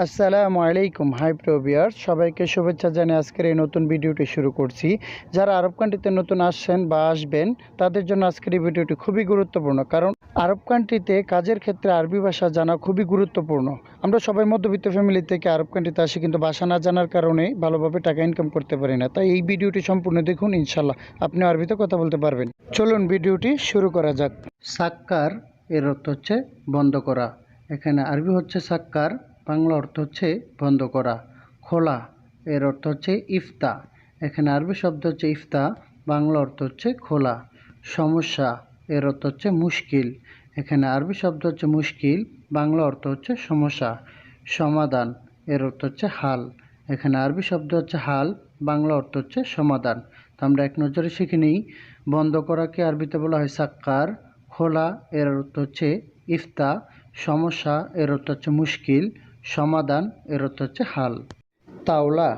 আসসালামু আলাইকুম। Hi viewers, সবাইকে শুভেচ্ছা জানিয়ে আজকের এই নতুন ভিডিওটি শুরু করছি। যারা আরব কান্ট্রিতে নতুন আসছেন বা আসবেন তাদের জন্য আজকের এই ভিডিওটি খুবই গুরুত্বপূর্ণ, কারণ আরব কান্ট্রিতে কাজের ক্ষেত্রে আরবি ভাষা জানা খুবই গুরুত্বপূর্ণ। আমরা সবাই মধ্যবিত্ত ফ্যামিলি থেকে আরব কান্ট্রিতে আসি, কিন্তু ভাষা না জানার কারণে ভালোভাবে টাকা ইনকাম করতে পারি না। তাই এই ভিডিওটি সম্পূর্ণ দেখুন, ইনশাল্লাহ আপনি আরবিতে কথা বলতে পারবেন। চলুন ভিডিওটি শুরু করা যাক। সাক্কার এর অর্থ হচ্ছে বন্ধ করা। এখানে আরবি হচ্ছে সাক্কার, বাংলা অর্থ হচ্ছে বন্ধ করা। খোলা এর অর্থ হচ্ছে ইফতা। এখানে আরবি শব্দ হচ্ছে ইফতা, বাংলা অর্থ হচ্ছে খোলা। সমস্যা এর অর্থ হচ্ছে মুশকিল। এখানে আরবি শব্দ হচ্ছে মুশকিল, বাংলা অর্থ হচ্ছে সমস্যা। সমাধান এর অর্থ হচ্ছে হাল। এখানে আরবি শব্দ হচ্ছে হাল, বাংলা অর্থ হচ্ছে সমাধান। তো আমরা এক নজরে শিখে নিই। বন্ধ করাকে আরবিতে বলা হয় সাক্কার। খোলা এর অর্থ হচ্ছে ইফতা। সমস্যা এর অর্থ হচ্ছে মুশকিল। সমাধান এর অর্থ হচ্ছে হাল। তাওলা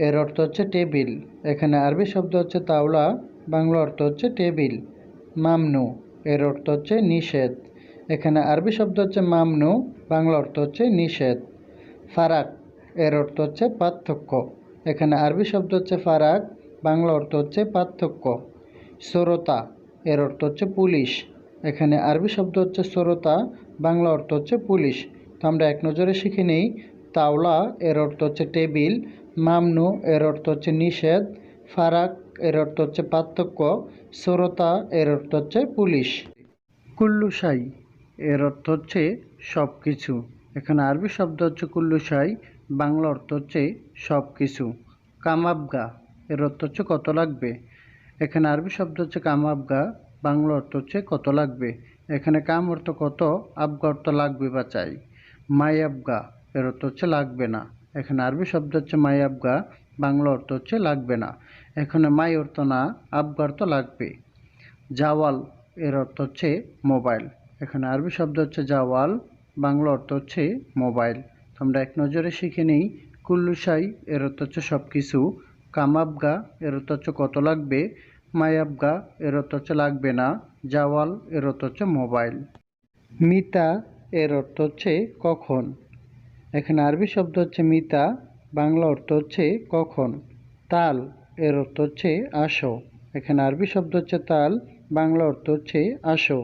এর অর্থ হচ্ছে টেবিল। এখানে আরবি শব্দ হচ্ছে তাওলা, বাংলা অর্থ হচ্ছে টেবিল। মামনু এর অর্থ হচ্ছে নিষেধ। এখানে আরবি শব্দ হচ্ছে মামনু, বাংলা অর্থ হচ্ছে নিষেধ। ফারাক এর অর্থ হচ্ছে পার্থক্য। এখানে আরবি শব্দ হচ্ছে ফারাক, বাংলা অর্থ হচ্ছে পার্থক্য। শ্রোতা এর অর্থ হচ্ছে পুলিশ। এখানে আরবি শব্দ হচ্ছে শ্রোতা, বাংলা অর্থ হচ্ছে পুলিশ। তো আমরা এক নজরে শিখে নিই। তাওলা এর অর্থ হচ্ছে টেবিল, মামনু এর অর্থ হচ্ছে নিষেধ, ফারাক এর অর্থ হচ্ছে পার্থক্য, শ্রোতা এর অর্থ হচ্ছে পুলিশ। কুল্লুশাই এর অর্থ হচ্ছে সব কিছু। এখানে আরবি শব্দ হচ্ছে কুল্লুশাই, বাংলা অর্থ হচ্ছে সব কিছু। কামাবগা এর অর্থ হচ্ছে কত লাগবে। এখানে আরবি শব্দ হচ্ছে কামাবগা, বাংলা অর্থ হচ্ছে কত লাগবে। এখানে কাম অর্থ কত, আবগা অর্থ লাগবে বা চাই। মাই আবগা এর অর্থ হচ্ছে লাগবে না। এখানে আরবি শব্দ হচ্ছে মাই আবগা, বাংলা অর্থ হচ্ছে লাগবে না। এখানে মাই অর্থ না, আবগা অর্থ লাগবে। জাওয়াল এর অর্থ হচ্ছে মোবাইল। এখানে আরবি শব্দ হচ্ছে জাওয়াল, বাংলা অর্থ হচ্ছে মোবাইল। আমরা এক নজরে শিখে নিই। কুল্লুশাই এর অর্থ হচ্ছে সব কিছু। কামাবগা এর অর্থ হচ্ছে কত লাগবে। মায়াবগা এর অর্থ হচ্ছে লাগবে না। জাওয়াল এর অর্থ হচ্ছে মোবাইল। মিতা এর অর্থ হচ্ছে কখন। এখানে আরবি শব্দ হচ্ছে মিতা, বাংলা অর্থ হচ্ছে কখন। তাল এর অর্থ হচ্ছে আসো। এখানে আরবি শব্দ হচ্ছে তাল, বাংলা অর্থ হচ্ছে আসো।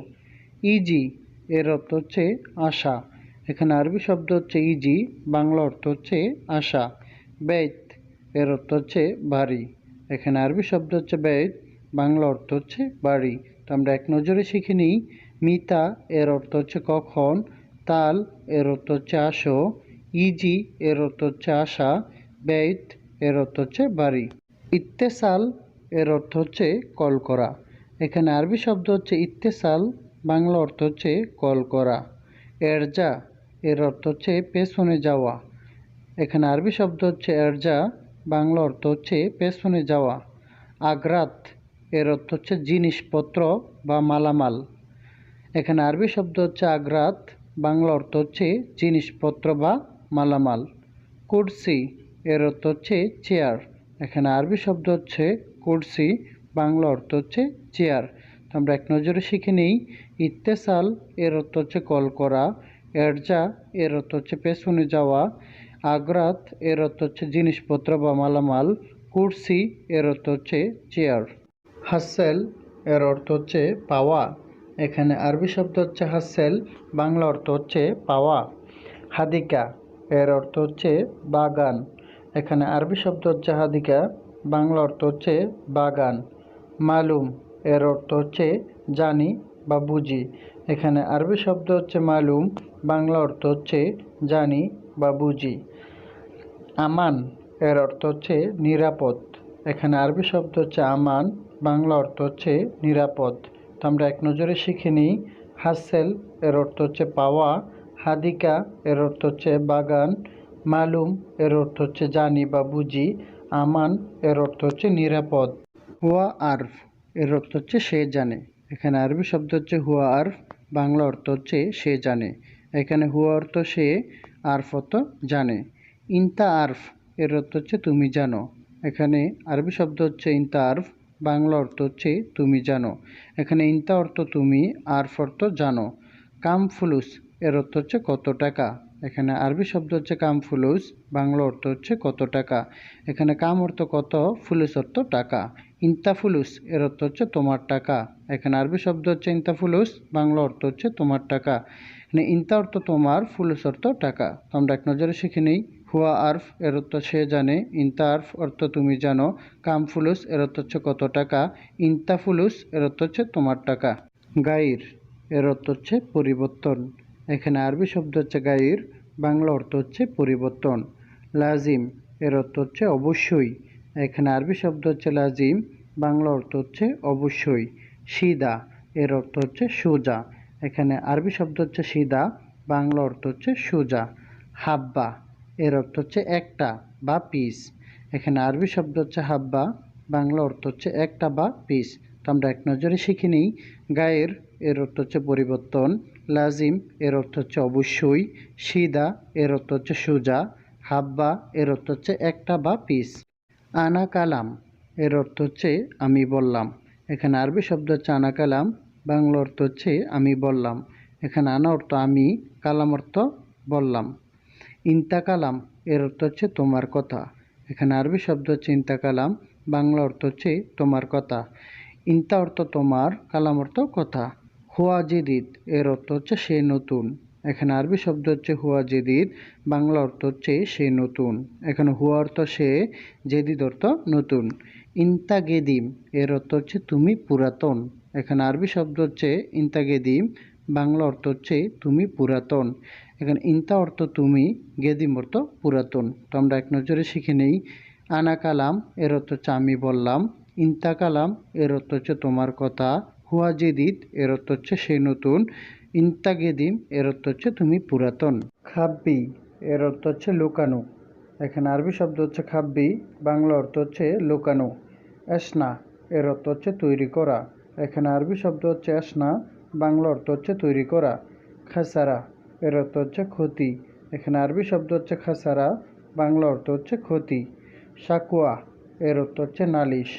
ইজি এর অর্থ হচ্ছে আশা। এখানে আরবি শব্দ হচ্ছে ইজি, বাংলা অর্থ হচ্ছে আশা। বেত এর অর্থ হচ্ছে বাড়ি। এখানে আরবি শব্দ হচ্ছে বেত, বাংলা অর্থ হচ্ছে বাড়ি। তো আমরা এক নজরে শিখে নিই। মিতা এর অর্থ হচ্ছে কখন, তাল এর অর্থ হচ্ছে আসো, ইজি এর অর্থ হচ্ছে আশা, বেত এর অর্থ হচ্ছে বাড়ি। ইত্তেসাল এর অর্থ হচ্ছে কল করা। এখানে আরবি শব্দ হচ্ছে ইত্তেসাল, বাংলা অর্থ হচ্ছে কল করা। এরজা এর অর্থ হচ্ছে পেছনে যাওয়া। এখানে আরবি শব্দ হচ্ছে এরজা, বাংলা অর্থ হচ্ছে পেছনে যাওয়া। আগ্রাত এর অর্থ হচ্ছে জিনিসপত্র বা মালামাল। এখানে আরবি শব্দ হচ্ছে আগ্রাত, বাংলা অর্থ হচ্ছে জিনিসপত্র বা মালামাল। কুরসি এর অর্থ হচ্ছে চেয়ার। এখানে আরবি শব্দ হচ্ছে কুরসি, বাংলা অর্থ হচ্ছে চেয়ার। তো আমরা এক নজরে শিখে নিই। ইত্তেসাল এর অর্থ হচ্ছে কল করা। এরজা এর অর্থ হচ্ছে পেছনে যাওয়া। আগ্রাত এর অর্থ হচ্ছে জিনিসপত্র বা মালামাল। কুরসি এর অর্থ হচ্ছে চেয়ার। হাসেল এর অর্থ হচ্ছে পাওয়া। এখানে আরবি শব্দ হচ্ছে হাসেল, বাংলা অর্থ হচ্ছে পাওয়া। হাদিকা এর অর্থ হচ্ছে বাগান। এখানে আরবি শব্দ হচ্ছে হাদিকা, বাংলা অর্থ হচ্ছে বাগান। মালুম এর অর্থ হচ্ছে জানি বা বুঝি। এখানে আরবি শব্দ হচ্ছে মালুম, বাংলা অর্থ হচ্ছে জানি বা বুঝি। আমান এর অর্থ হচ্ছে নিরাপদ। এখানে আরবি শব্দ হচ্ছে আমান, বাংলা অর্থ হচ্ছে নিরাপদ। তো আমরা এক নজরে শিখে নিই। হাসেল এর অর্থ হচ্ছে পাওয়া, হাদিকা এর অর্থ হচ্ছে বাগান, মালুম এর অর্থ হচ্ছে জানি বা বুঝি, আমান এর অর্থ হচ্ছে নিরাপদ। হুয়া আরফ এর অর্থ হচ্ছে সে জানে। এখানে আরবি শব্দ হচ্ছে হুয়া আরফ, বাংলা অর্থ হচ্ছে সে জানে। এখানে হুয়া অর্থ সে, আরফ অর্থ জানে। ইনতা আরফ এর অর্থ হচ্ছে তুমি জানো। এখানে আরবি শব্দ হচ্ছে ইনতা আরফ, বাংলা অর্থ হচ্ছে তুমি জানো। এখানে ইনতা অর্থ তুমি, আরফ অর্থ জানো। কাম ফুলুস এর অর্থ হচ্ছে কত টাকা। এখানে আরবি শব্দ হচ্ছে কাম ফুলুস, বাংলা অর্থ হচ্ছে কত টাকা। এখানে কাম অর্থ কত, ফুলুস অর্থ টাকা। ইনতা ফুলুস এর অর্থ হচ্ছে তোমার টাকা। এখানে আরবি শব্দ হচ্ছে ইনতা ফুলুস, বাংলা অর্থ হচ্ছে তোমার টাকা। এখানে ইনতা অর্থ তোমার, ফুলুস অর্থ টাকা। তো আমরা এক নজরে শিখে নিই। হুয়া আরফ এর অর্থ সে জানে, ইনতা আরফ অর্থ তুমি জানো, কাম ফুলুস এর অর্থ হচ্ছে কত টাকা, ইনতা ফুলুস এর অর্থ হচ্ছে তোমার টাকা। গাইর এর অর্থ হচ্ছে পরিবর্তন। এখানে আরবি শব্দ হচ্ছে গাইর, বাংলা অর্থ হচ্ছে পরিবর্তন। লাজিম এর অর্থ হচ্ছে অবশ্যই। এখানে আরবি শব্দ হচ্ছে লাজিম, বাংলা অর্থ হচ্ছে অবশ্যই। সিদা এর অর্থ হচ্ছে সোজা। এখানে আরবি শব্দ হচ্ছে সিদা, বাংলা অর্থ হচ্ছে সোজা। হাব্বা এর অর্থ হচ্ছে একটা বা পিস। এখানে আরবি শব্দ হচ্ছে হাব্বা, বাংলা অর্থ হচ্ছে একটা বা পিস। তো আমরা এক নজরে শিখে নিই। গায়ের এর অর্থ হচ্ছে পরিবর্তন, লাজিম এর অর্থ হচ্ছে অবশ্যই, সিদা এর অর্থ হচ্ছে সোজা, হাব্বা এর অর্থ হচ্ছে একটা বা পিস। আনা কালাম এর অর্থ হচ্ছে আমি বললাম। এখানে আরবি শব্দ হচ্ছে আনা কালাম, বাংলা অর্থ হচ্ছে আমি বললাম। এখানে আনা অর্থ আমি, কালাম অর্থ বললাম। ইনতা কালাম এর অর্থ হচ্ছে তোমার কথা। এখানে আরবি শব্দ হচ্ছে ইনতা কালাম, বাংলা অর্থ হচ্ছে তোমার কথা। ইনতা অর্থ তোমার, কালাম অর্থ কথা। হুয়া জেদিদ এর অর্থ হচ্ছে সে নতুন। এখানে আরবি শব্দ হচ্ছে হুয়া জেদিদ, বাংলা অর্থ হচ্ছে সে নতুন। এখানে হুয়া অর্থ সে, জেদিদ অর্থ নতুন। ইনতা গেদিম এর অর্থ হচ্ছে তুমি পুরাতন। এখানে আরবি শব্দ হচ্ছে ইনতা গেদিম, বাংলা অর্থ হচ্ছে তুমি পুরাতন। এখানে ইনতা অর্থ তুমি, গেদিম অর্থ পুরাতন। তো আমরা এক নজরে শিখে নেই। আনা কালাম এর অর্থ হচ্ছে আমি বললাম, ইনতা কালাম এর অর্থ হচ্ছে তোমার কথা, হুয়া জেদিদ এর অর্থ হচ্ছে সে নতুন, ইনতা গেদিম এর অর্থ হচ্ছে তুমি পুরাতন। খাব্বি এর অর্থ হচ্ছে লুকানো। এখানে আরবি শব্দ হচ্ছে খাব্বি, বাংলা অর্থ হচ্ছে লুকানো। এসনা এর অর্থ হচ্ছে তৈরি করা। এখানে আরবি শব্দ হচ্ছে এসনা, বাংলা অর্থ হচ্ছে তৈরি করা। খাসারা এর অর্থ হচ্ছে ক্ষতি। এখানে আরবি শব্দ হচ্ছে খাসারা, বাংলা অর্থ হচ্ছে ক্ষতি। সাকুয়া এর অর্থ হচ্ছে নালিশ।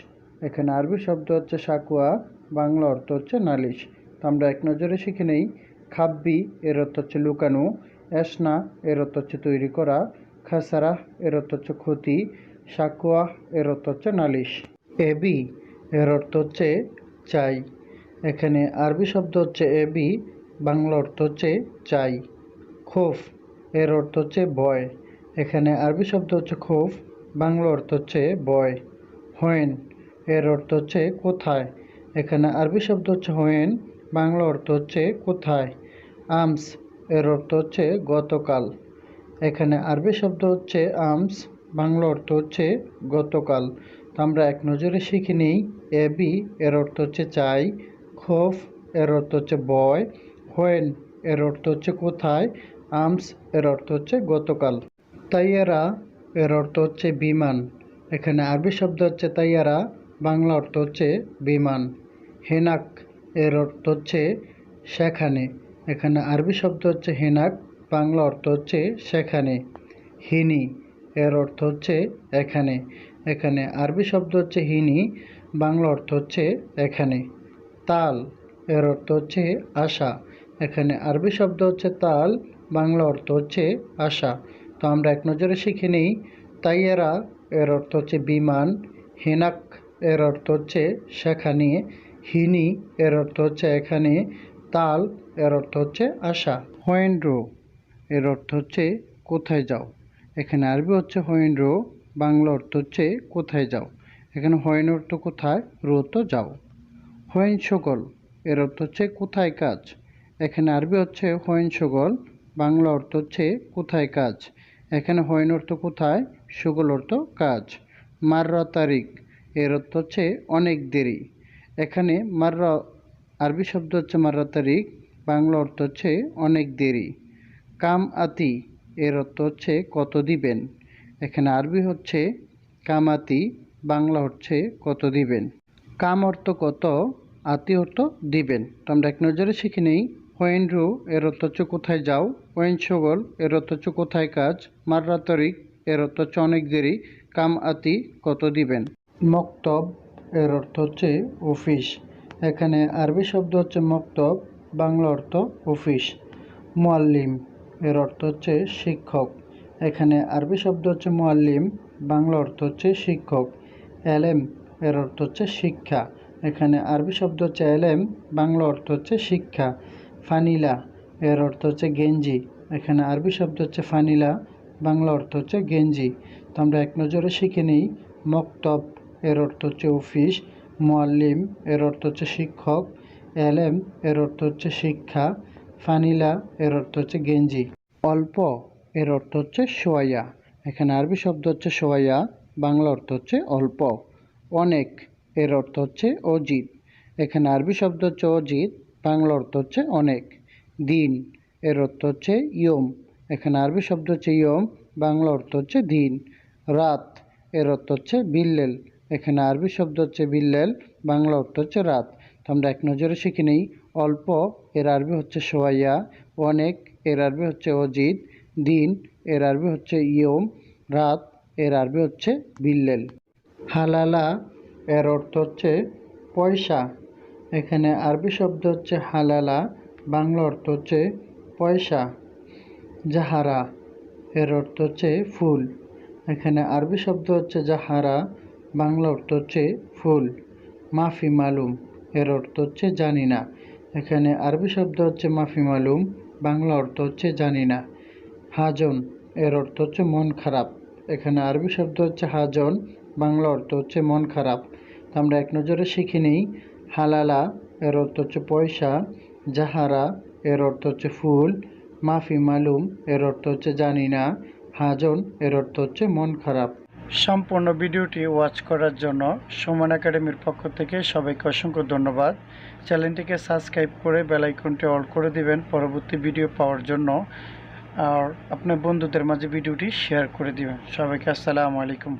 এখানে আরবি শব্দ হচ্ছে সাকুয়া, বাংলা অর্থ হচ্ছে নালিশ। তো আমরা এক নজরে শিখে নেই। খাব্বি এর অর্থ হচ্ছে লুকানো, এসনা এর অর্থ হচ্ছে তৈরি করা, খাসারা এর অর্থ হচ্ছে ক্ষতি, সাকুয়া এর অর্থ হচ্ছে নালিশ। এবি এর অর্থ হচ্ছে চাই। এখানে আরবি শব্দ হচ্ছে এবি, বাংলা অর্থ হচ্ছে চাই। খোফ এর অর্থ হচ্ছে ভয়। এখানে আরবি শব্দ হচ্ছে খোফ, বাংলা অর্থ হচ্ছে ভয়। হোয়েন এর অর্থ হচ্ছে কোথায়। এখানে আরবি শব্দ হচ্ছে হোয়েন, বাংলা অর্থ হচ্ছে কোথায়। আমস এর অর্থ হচ্ছে গতকাল। এখানে আরবি শব্দ হচ্ছে আমস, বাংলা অর্থ হচ্ছে গতকাল। তো আমরা এক নজরে শিখে নিই। এবি এর অর্থ হচ্ছে চাই, খোফ এর অর্থ হচ্ছে ভয়, হোয়েন এর অর্থ হচ্ছে কোথায়, আমস এর অর্থ হচ্ছে গতকাল। তাইয়ারা এর অর্থ হচ্ছে বিমান। এখানে আরবি শব্দ হচ্ছে তাইয়ারা, বাংলা অর্থ হচ্ছে বিমান। হেনাক এর অর্থ হচ্ছে সেখানে। এখানে আরবি শব্দ হচ্ছে হেনাক, বাংলা অর্থ হচ্ছে সেখানে। হিনি এর অর্থ হচ্ছে এখানে। এখানে আরবি শব্দ হচ্ছে হিনি, বাংলা অর্থ হচ্ছে এখানে। তাল এর অর্থ হচ্ছে আশা। এখানে আরবি শব্দ হচ্ছে তাল, বাংলা অর্থ হচ্ছে আশা। তো আমরা এক নজরে শিখে নিই। তাইয়ারা এর অর্থ হচ্ছে বিমান, হেনাক এর অর্থ হচ্ছে সেখানে, হিনি এর অর্থ হচ্ছে এখানে, তাল এর অর্থ হচ্ছে আশা। হোয়েন্ড্রো এর অর্থ হচ্ছে কোথায় যাও। এখানে আরবি হচ্ছে হোয়েন্ড্রো, বাংলা অর্থ হচ্ছে কোথায় যাও। এখানে হোয়েন অর্থ কোথায়, রো তো যাও। হোয়েন সগল এর অর্থ হচ্ছে কোথায় কাজ। এখানে আরবি হচ্ছে হোয়েন সগল, বাংলা অর্থ হচ্ছে কোথায় কাজ। এখানে হোয়েন অর্থ কোথায়, সগল অর্থ কাজ। মাররা তারিখ এর অর্থ হচ্ছে অনেক দেরি। এখানে মাররা আরবি শব্দ হচ্ছে মাররা তারিখ, বাংলা অর্থ হচ্ছে অনেক দেরি। কাম আতি এর অর্থ হচ্ছে কত দিবেন। এখানে আরবি হচ্ছে কামাতি, বাংলা হচ্ছে কত দিবেন। কাম অর্থ কত, আতি অর্থ দিবেন। তো আমরা এক নজরে শিখে নেই। হোয়েন রু এর অর্থ হচ্ছে কোথায় যাও, হোয়েন সগল এর অর্থ হচ্ছে কোথায় কাজ, মাররা তারিখ এর অর্থ হচ্ছে অনেক দেরি, কাম আতি কত দিবেন। মক্তব এর অর্থ হচ্ছে অফিস। এখানে আরবি শব্দ হচ্ছে মক্তব, বাংলা অর্থ অফিস। মুআল্লিম এর অর্থ হচ্ছে শিক্ষক। এখানে আরবি শব্দ হচ্ছে মুআল্লিম, বাংলা অর্থ হচ্ছে শিক্ষক। এলেম এর অর্থ হচ্ছে শিক্ষা। এখানে আরবি শব্দ হচ্ছে এলেম, বাংলা অর্থ হচ্ছে শিক্ষা। ফানিলা এর অর্থ হচ্ছে গেঞ্জি। এখানে আরবি শব্দ হচ্ছে ফানিলা, বাংলা অর্থ হচ্ছে গেঞ্জি। তো আমরা এক নজরে শিখে নিই। মক্তব এর অর্থ হচ্ছে অফিস। মুআল্লিম এর অর্থ হচ্ছে শিক্ষক। এলেম এর অর্থ হচ্ছে শিক্ষা। ফানিলা এর অর্থ হচ্ছে গেঞ্জি। অল্প এর অর্থ হচ্ছে সোয়া। এখানে আরবি শব্দ হচ্ছে সোয়া, বাংলা অর্থ হচ্ছে অল্প। অনেক এর অর্থ হচ্ছে অজিত। এখানে আরবি শব্দ হচ্ছে অজিত, বাংলা অর্থ হচ্ছে অনেক। দিন এর অর্থ হচ্ছে ইয়ম। এখানে আরবি শব্দ হচ্ছে ইয়ম, বাংলা অর্থ হচ্ছে দিন। রাত এর অর্থ হচ্ছে বিল্লেল। এখানে আরবি শব্দ হচ্ছে বিল্লেল, বাংলা অর্থ হচ্ছে রাত। তো আমরা এক নজরে শিখে নিই। অল্প এর আরবি হচ্ছে সোয়া, অনেক এর আরবি হচ্ছে অজিত, দিন এর আরবি হচ্ছে ইয়ম, রাত এর আরবি হচ্ছে বিল্লেল। হালালা এর অর্থ হচ্ছে পয়সা। এখানে আরবি শব্দ হচ্ছে হালালা, বাংলা অর্থ হচ্ছে পয়সা। জাহারা এর অর্থ হচ্ছে ফুল। এখানে আরবি শব্দ হচ্ছে জাহারা, বাংলা অর্থ হচ্ছে ফুল। মাফি মালুম এর অর্থ হচ্ছে জানি না। এখানে আরবি শব্দ হচ্ছে মাফি মালুম, বাংলা অর্থ হচ্ছে জানি না। হাজন এর অর্থ হচ্ছে মন খারাপ। এখানে আরবি শব্দ হচ্ছে হাজন, বাংলা অর্থ হচ্ছে মন খারাপ। তো আমরা এক নজরে শিখে নিই। হালালা এর অর্থ হচ্ছে পয়সা। জাহারা এর অর্থ হচ্ছে ফুল। মাফি মালুম এর অর্থ হচ্ছে জানি না। হাজন এর অর্থ হচ্ছে মন খারাপ। সম্পূর্ণ ভিডিওটি ওয়াচ করার জন্য সুমন একাডেমির পক্ষ থেকে সবাইকে অসংখ্য ধন্যবাদ। চ্যানেলটিকে সাবস্ক্রাইব করে বেল আইকনটি অল করে দিবেন পরবর্তী ভিডিও পাওয়ার জন্য। আর আপনার বন্ধুদের মাঝে ভিডিওটি শেয়ার করে দিবেন। সবাইকে আসসালামু আলাইকুম।